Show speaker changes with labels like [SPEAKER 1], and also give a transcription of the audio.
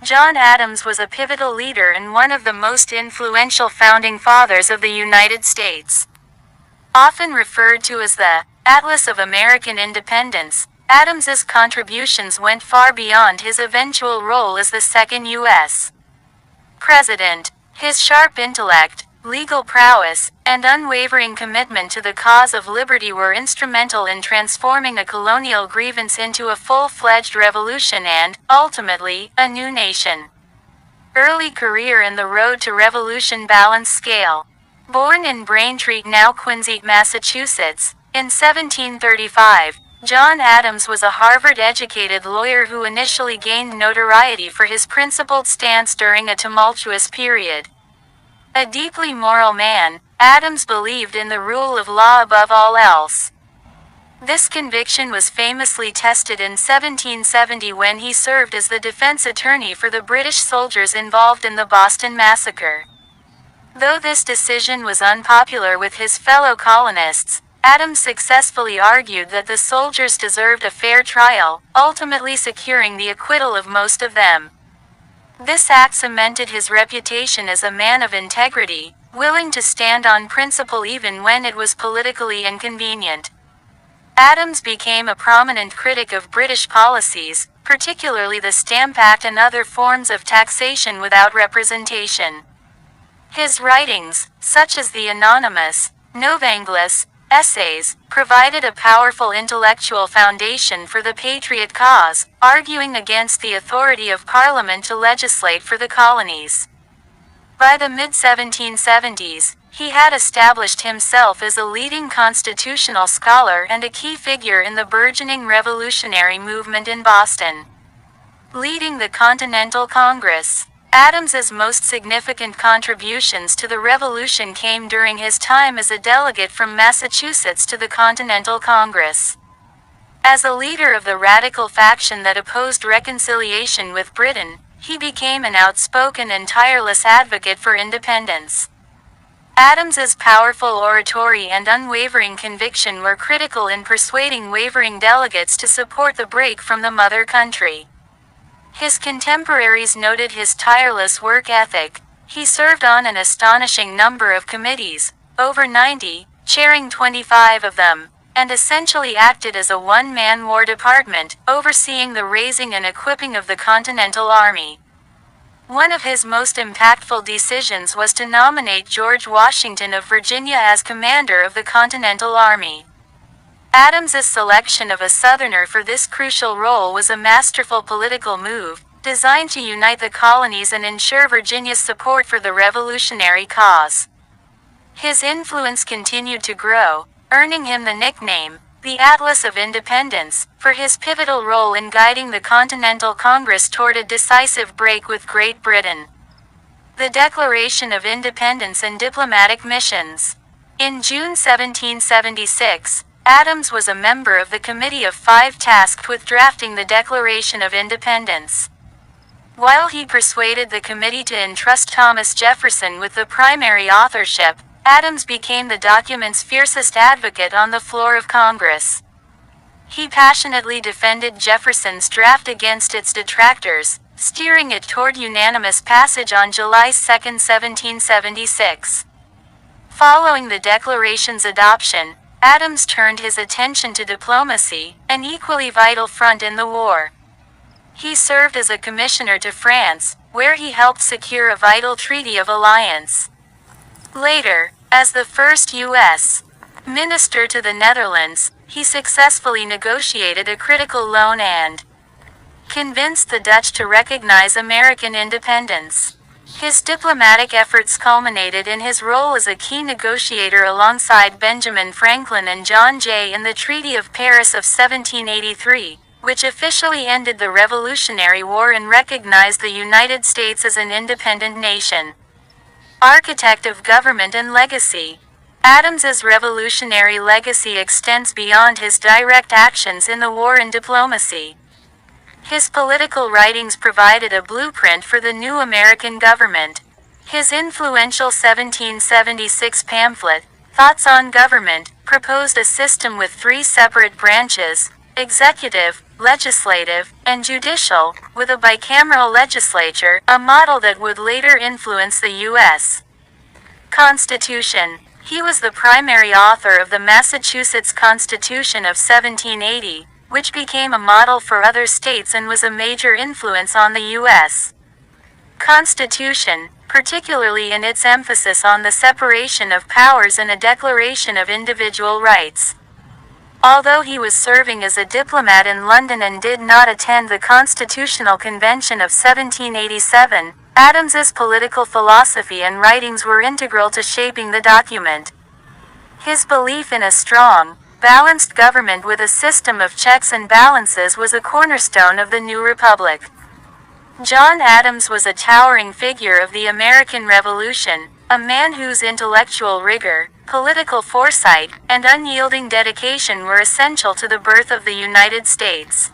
[SPEAKER 1] John Adams was a pivotal leader and one of the most influential founding fathers of the United States. Often referred to as the Atlas of American Independence, Adams's contributions went far beyond his eventual role as the second U.S. president. His sharp intellect, legal prowess, and unwavering commitment to the cause of liberty were instrumental in transforming a colonial grievance into a full-fledged revolution and, ultimately, a new nation. Early career in the Road to Revolution balance scale. Born in Braintree, now Quincy, Massachusetts, in 1735, John Adams was a Harvard-educated lawyer who initially gained notoriety for his principled stance during a tumultuous period. A deeply moral man, Adams believed in the rule of law above all else. This conviction was famously tested in 1770 when he served as the defense attorney for the British soldiers involved in the Boston Massacre. Though this decision was unpopular with his fellow colonists, Adams successfully argued that the soldiers deserved a fair trial, ultimately securing the acquittal of most of them. This act cemented his reputation as a man of integrity, willing to stand on principle even when it was politically inconvenient. Adams became a prominent critic of British policies, particularly the Stamp Act and other forms of taxation without representation. His writings, such as the anonymous Novanglus essays, provided a powerful intellectual foundation for the patriot cause, arguing against the authority of Parliament to legislate for the colonies. By the mid-1770s, he had established himself as a leading constitutional scholar and a key figure in the burgeoning revolutionary movement in Boston. Leading the Continental Congress. Adams's most significant contributions to the Revolution came during his time as a delegate from Massachusetts to the Continental Congress. As a leader of the radical faction that opposed reconciliation with Britain, he became an outspoken and tireless advocate for independence. Adams's powerful oratory and unwavering conviction were critical in persuading wavering delegates to support the break from the mother country. His contemporaries noted his tireless work ethic. He served on an astonishing number of committees, over 90, chairing 25 of them, and essentially acted as a one-man War Department, overseeing the raising and equipping of the Continental Army. One of his most impactful decisions was to nominate George Washington of Virginia as commander of the Continental Army. Adams's selection of a Southerner for this crucial role was a masterful political move, designed to unite the colonies and ensure Virginia's support for the revolutionary cause. His influence continued to grow, earning him the nickname, the Atlas of Independence, for his pivotal role in guiding the Continental Congress toward a decisive break with Great Britain. The Declaration of Independence and diplomatic missions. In June 1776, Adams was a member of the Committee of Five tasked with drafting the Declaration of Independence. While he persuaded the committee to entrust Thomas Jefferson with the primary authorship, Adams became the document's fiercest advocate on the floor of Congress. He passionately defended Jefferson's draft against its detractors, steering it toward unanimous passage on July 2, 1776. Following the Declaration's adoption, Adams turned his attention to diplomacy, an equally vital front in the war. He served as a commissioner to France, where he helped secure a vital treaty of alliance. Later, as the first U.S. minister to the Netherlands, he successfully negotiated a critical loan and convinced the Dutch to recognize American independence. His diplomatic efforts culminated in his role as a key negotiator alongside Benjamin Franklin and John Jay in the Treaty of Paris of 1783, which officially ended the Revolutionary War and recognized the United States as an independent nation. Architect of government and legacy. Adams's revolutionary legacy extends beyond his direct actions in the war and diplomacy. His political writings provided a blueprint for the new American government. His influential 1776 pamphlet, Thoughts on Government, proposed a system with three separate branches: executive, legislative, and judicial, with a bicameral legislature, a model that would later influence the U.S. Constitution. He was the primary author of the Massachusetts Constitution of 1780, which became a model for other states and was a major influence on the U.S. Constitution, particularly in its emphasis on the separation of powers and a declaration of individual rights. Although he was serving as a diplomat in London and did not attend the Constitutional Convention of 1787, Adams's political philosophy and writings were integral to shaping the document. His belief in a strong, balanced government with a system of checks and balances was a cornerstone of the new republic. John Adams was a towering figure of the American Revolution, a man whose intellectual rigor, political foresight, and unyielding dedication were essential to the birth of the United States.